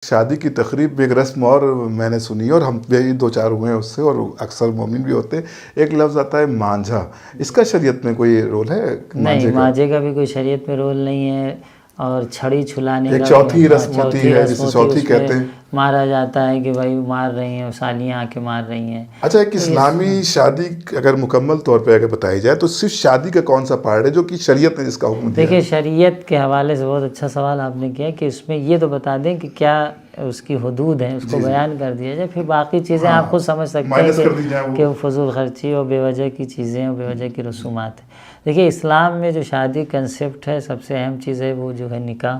شادی کی تقریب میں ایک رسم اور میں نے سنی ہے اور ہم بھی دو چار ہوئے ہیں اس سے، اور اکثر مومن بھی ہوتے ہیں، ایک لفظ آتا ہے مانجھا، اس کا شریعت میں کوئی رول ہے؟ نہیں، مانجھے کا بھی کوئی شریعت میں رول نہیں ہے. اور چھڑی چھلانے ایک کا چوتھی رسم ہوتی ہے جسے چوتھی اس کہتے میں ہیں. مارا جاتا ہے کہ بھائی مار رہی ہیں، سالیاں آ کے مار رہی ہیں. اچھا، ایک اسلامی شادی اگر مکمل طور پہ اگر بتائی جائے تو صرف شادی کا کون سا پارٹ ہے جو کہ شریعت نے جس کا حکم دیا؟ دیکھیے، شریعت کے حوالے سے بہت اچھا سوال آپ نے کیا کہ اس میں یہ تو بتا دیں کہ کیا اس کی حدود ہیں، اس کو بیان کر دیا جائے، پھر باقی چیزیں آپ خود سمجھ سکتے ہیں کہ وہ فضول خرچی اور بے وجہ کی چیزیں اور بے وجہ کی رسومات ہیں. دیکھیے، اسلام میں جو شادی کنسیپٹ ہے، سب سے اہم چیز ہے وہ جو ہے نکاح،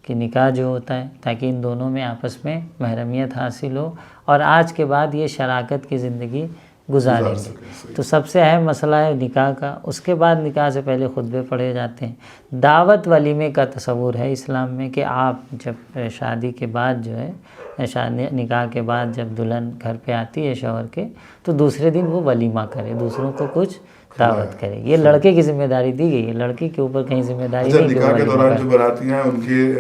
کہ نکاح جو ہوتا ہے تاکہ ان دونوں میں آپس میں محرمیت حاصل ہو اور آج کے بعد یہ شراکت کی زندگی گزاریں گے. تو سب سے اہم مسئلہ ہے نکاح کا. اس کے بعد نکاح سے پہلے خطبے پڑھے جاتے ہیں. دعوت ولیمے کا تصور ہے اسلام میں کہ آپ جب شادی کے بعد جو ہے نکاح کے بعد جب دلہن گھر پہ آتی ہے شوہر کے، تو دوسرے دن وہ ولیمہ کرے، دوسروں کو کچھ دعوت کرے. یہ لڑکے کی ذمہ داری دی گئی ہے، لڑکی کے اوپر کہیں ذمہ داری نہیں. نکاح کے دوران جو باراتیاں ہیں ان کی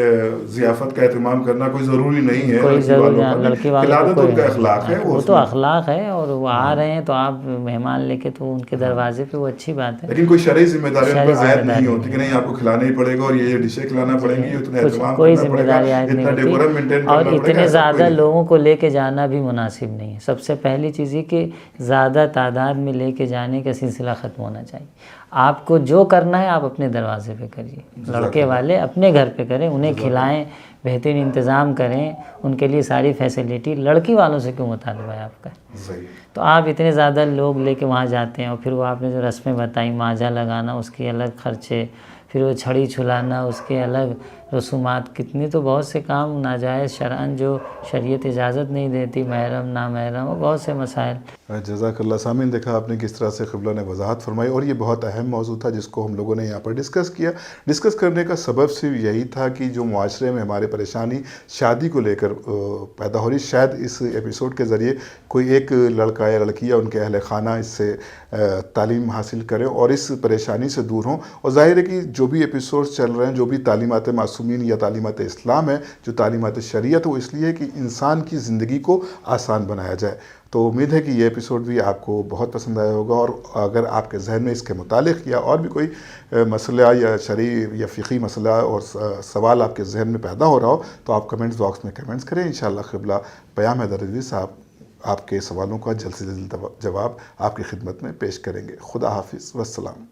ضیافت کا اہتمام کرنا کوئی ضروری نہیں ہے، کوئی ضروری نہیں. لڑکی والوں کو ان کا اخلاق ہے، وہ تو اخلاق ہے، اور وہ آ رہے ہیں تو آپ مہمان لے کے تو ان کے دروازے پہ، وہ اچھی بات ہے. لیکن کوئی شرعی ذمہ داری ان پر عائد نہیں ہوتی کہ نہیں آپ کو کھلانا ہی پڑے گا اور یہ ڈشیں کھلانا پڑیں گی، اتنا اہتمام کوئی کرنا ذمہ پڑے گا، داری عائد نہیں اتنا ڈیکورم مینٹین ہوتی. کرنا اور پڑے گا. اتنے زیادہ لوگوں کو لے کے جانا بھی مناسب نہیں ہے. سب سے پہلی چیز یہ کہ زیادہ تعداد میں لے کے جانے کا سلسلہ ختم ہونا چاہیے. آپ کو جو کرنا ہے آپ اپنے دروازے پہ کریے، لڑکے والے اپنے گھر پہ کریں، انہیں کھلائیں، بہترین انتظام کریں، ان کے لیے ساری فیسلٹی. لڑکی والوں سے کیوں مطالبہ ہے آپ کا؟ تو آپ اتنے زیادہ لوگ لے کے وہاں جاتے ہیں، اور پھر وہ آپ نے جو رسمیں بتائیں، مانجھا لگانا اس کے الگ خرچے، پھر وہ چھڑی چھلانا اس کے الگ رسومات، کتنی تو بہت سے کام ناجائز شرعاً جو شریعت اجازت نہیں دیتی، محرم نامحرم اور بہت سے مسائل. جزاک اللہ. سامعین، دیکھا آپ نے کس طرح سے قبلہ نے وضاحت فرمائی، اور یہ بہت اہم موضوع تھا جس کو ہم لوگوں نے یہاں پر ڈسکس کیا. ڈسکس کرنے کا سبب صرف یہی تھا کہ جو معاشرے میں ہمارے پریشانی شادی کو لے کر پیدا ہو رہی، شاید اس ایپیسوڈ کے ذریعے کوئی ایک لڑکا یا لڑکی یا ان کے اہل خانہ اس سے تعلیم حاصل کریں اور اس پریشانی سے دور ہوں. اور ظاہر ہے کہ جو بھی ایپیسوڈز چل رہے ہیں، جو بھی تعلیمات معصومین یا تعلیمات اسلام ہے، جو تعلیمات شریعت، وہ اس لیے کہ انسان کی زندگی کو آسان بنایا جائے. تو امید ہے کہ یہ ایپیسوڈ بھی آپ کو بہت پسند آیا ہوگا، اور اگر آپ کے ذہن میں اس کے متعلق یا اور بھی کوئی مسئلہ یا شرعی یا فقہی مسئلہ اور سوال آپ کے ذہن میں پیدا ہو رہا ہو تو آپ کمنٹس باکس میں کمنٹس کریں. انشاءاللہ قبلہ پیام حیدر رضوی صاحب آپ کے سوالوں کا جلد سے جلد جواب آپ کی خدمت میں پیش کریں گے. خدا حافظ، والسلام.